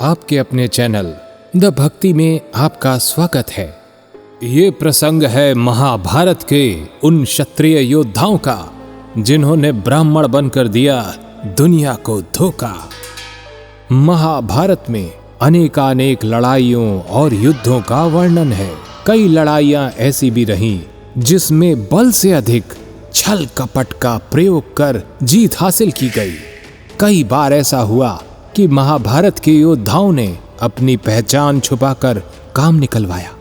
आपके अपने channel the भक्ति में आपका स्वागत है। ये प्रसंग है महाभारत के उन क्षत्रिय योद्धाओं का जिन्होंने ब्राह्मण बनकर दिया दुनिया को धोखा। महाभारत में अनेकानेक लड़ाइयों और युद्धों का वर्णन है। कई लड़ाइयां ऐसी भी रहीं जिसमें बल से अधिक छल कपट का प्रयोग कर जीत हासिल की गई। कई बार ऐसा हुआ कि महाभारत के योद्धाओं ने अपनी पहचान छुपाकर काम निकलवाया।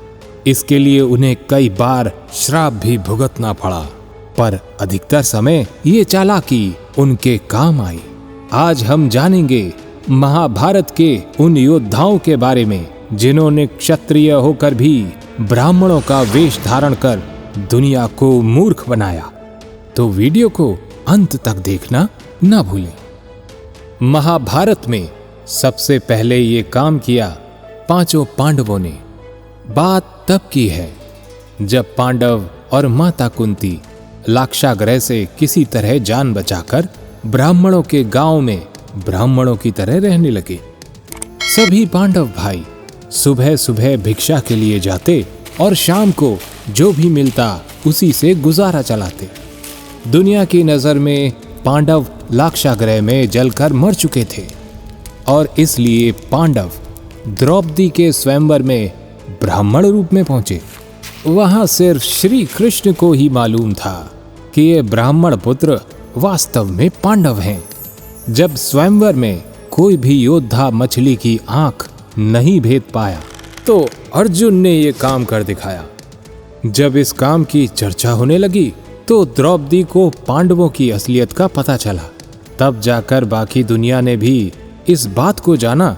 इसके लिए उन्हें कई बार श्राप भी भुगतना पड़ा, पर अधिकतर समय ये चालाकी उनके काम आई। आज हम जानेंगे महाभारत के उन योद्धाओं के बारे में जिन्होंने क्षत्रिय होकर भी ब्राह्मणों का वेश धारण कर दुनिया को मूर्ख बनाया। तो वीडियो को अंत तक देखना ना भूलें। महाभारत में सबसे पहले ये काम किया पांचों पांडवों ने। बात तब की है जब पांडव और माता कुंती लाक्षागृह से किसी तरह जान बचाकर ब्राह्मणों के गांव में ब्राह्मणों की तरह रहने लगे। सभी पांडव भाई सुबह सुबह भिक्षा के लिए जाते और शाम को जो भी मिलता उसी से गुजारा चलाते। दुनिया की नजर में पांडव लाक्षागृह में जलकर मर चुके थे और इसलिए पांडव द्रौपदी के स्वयंवर में ब्राह्मण रूप में पहुंचे। वहां सिर्फ श्री कृष्ण को ही मालूम था कि ये ब्राह्मण पुत्र वास्तव में पांडव हैं। जब स्वयंवर में कोई भी योद्धा मछली की आंख नहीं भेद पाया तो अर्जुन ने ये काम कर दिखाया। जब इस काम की चर्चा होने लगी तो द्रौपदी को पांडवों की असलियत का पता चला। तब जाकर बाकी दुनिया ने भी इस बात को जाना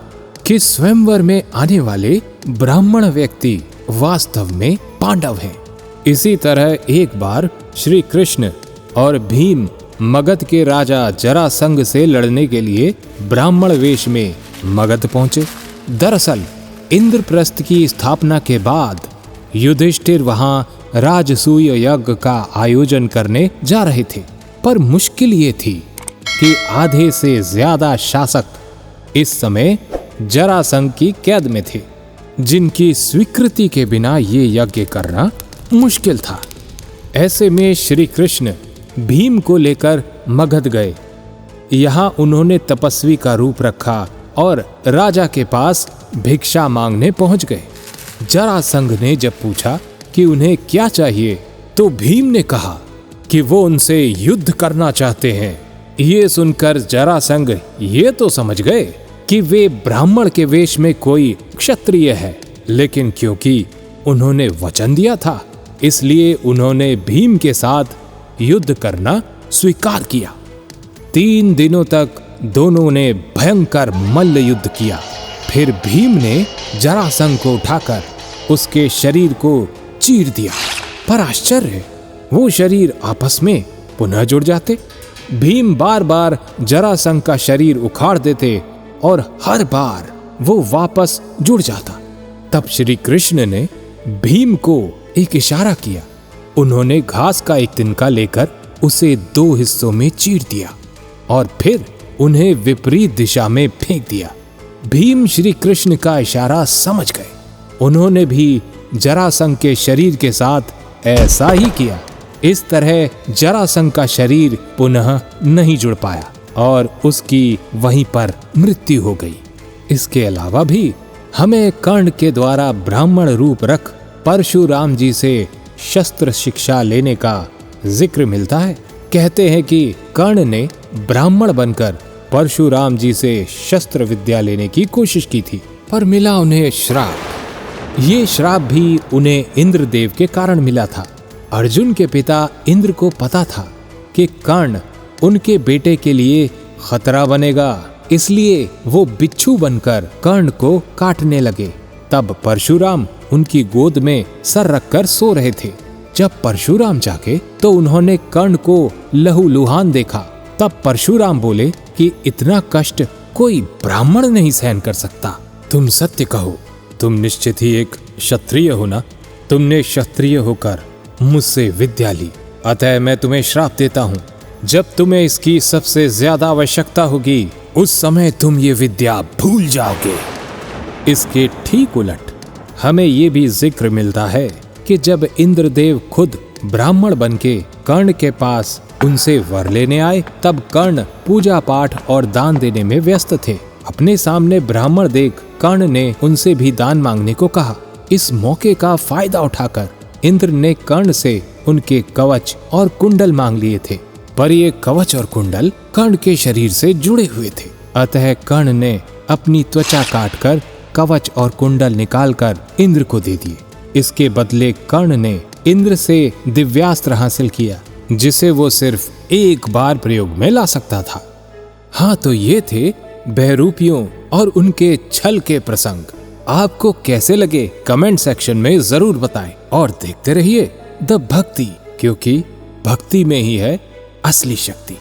कि स्वयंवर में आने वाले ब्राह्मण व्यक्ति वास्तव में पांडव हैं। इसी तरह एक बार श्री कृष्ण और भीम मगध के राजा जरासंध से लड़ने के लिए ब्राह्मण वेश में मगध पहुंचे। दरअसल इंद्रप्रस्थ की स्थापना के बाद युधिष्ठिर वहां राजसूय यज्ञ का आयोजन करने जा रहे थे, पर मुश्किल ये थी कि आधे से ज्यादा शासक इस समय जरासंध की कैद में थे, जिनकी स्वीकृति के बिना ये यज्ञ करना मुश्किल था। ऐसे में श्री कृष्ण भीम को लेकर मगध गए। यहाँ उन्होंने तपस्वी का रूप रखा और राजा के पास भिक्षा मांगने पहुंच गए। जरासंध ने जब पूछा कि उन्हें क्या चाहिए तो भीम ने कहा कि वो उनसे युद्ध करना चाहते हैं। ये सुनकर जरासंध ये तो समझ गए कि वे ब्राह्मण के वेश में कोई क्षत्रिय है, लेकिन क्योंकि उन्होंने वचन दिया था इसलिए उन्होंने भीम के साथ युद्ध करना स्वीकार किया। 3 दिनों तक दोनों ने भयंकर मल्ल युद्ध किया। फिर भीम ने जरासंध को उठाकर उसके शरीर को चीर दिया, पर आश्चर्य, वो शरीर आपस में पुनः जुड़ जाते। भीम बार बार जरासंध का शरीर उखाड़ देते और हर बार वो वापस जुड़ जाता। तब श्री कृष्ण ने भीम को एक इशारा किया। उन्होंने घास का एक तिनका लेकर उसे 2 हिस्सों में चीर दिया और फिर उन्हें विपरीत दिशा में फेंक दिया। भीम श्री कृष्ण का इशारा समझ गए। उन्होंने भी जरासंध के शरीर के साथ ऐसा ही किया। इस तरह जरासंध का शरीर पुनः नहीं जुड़ पाया और उसकी वहीं पर मृत्यु हो गई। इसके अलावा भी हमें कर्ण के द्वारा ब्राह्मण रूप रख परशुराम जी से शस्त्र शिक्षा लेने का जिक्र मिलता है। कहते हैं कि कर्ण ने ब्राह्मण बनकर परशुराम जी से शस्त्र विद्या लेने की कोशिश की थी, पर मिला उन्हें श्राप। ये श्राप भी उन्हें इंद्रदेव के कारण मिला था। अर्जुन के पिता इंद्र को पता था कि कर्ण उनके बेटे के लिए खतरा बनेगा, इसलिए वो बिच्छू बनकर कर्ण को काटने लगे। तब परशुराम उनकी गोद में सर रखकर सो रहे थे। जब परशुराम जागे तो उन्होंने कर्ण को लहूलुहान देखा। तब परशुराम बोले कि इतना कष्ट कोई ब्राह्मण नहीं सहन कर सकता। तुम सत्य कहो, तुम निश्चित ही एक क्षत्रिय हो ना? तुमने क्षत्रिय होकर मुझसे विद्या ली, अतः मैं तुम्हें श्राप देता हूँ। जब तुम्हें इसकी सबसे ज्यादा आवश्यकता होगी उस समय तुम ये विद्या भूल जाओगे। इसके ठीक उलट हमें ये भी जिक्र मिलता है कि जब इंद्रदेव खुद ब्राह्मण बनके कर्ण के पास उनसे वर लेने आए, तब कर्ण पूजा पाठ और दान देने में व्यस्त थे। अपने सामने ब्राह्मण देख कर्ण ने उनसे भी दान मांगने को कहा। इस मौके का फायदा उठाकर इंद्र ने कर्ण से उनके कवच और कुंडल मांग लिए थे, पर ये कवच और कुंडल कर्ण के शरीर से जुड़े हुए थे। अतः कर्ण ने अपनी त्वचा काटकर कवच और कुंडल निकालकर इंद्र को दे दिए। इसके बदले कर्ण ने इंद्र से दिव्यास्त्र हासिल किया, जिसे वो सिर्फ एक बार प्रयोग में ला सकता था। हाँ, तो ये थे बहरूपियों और उनके छल के प्रसंग। आपको कैसे लगे कमेंट सेक्शन में जरूर बताएं और देखते रहिए द भक्ति, क्योंकि भक्ति में ही है असली शक्ति।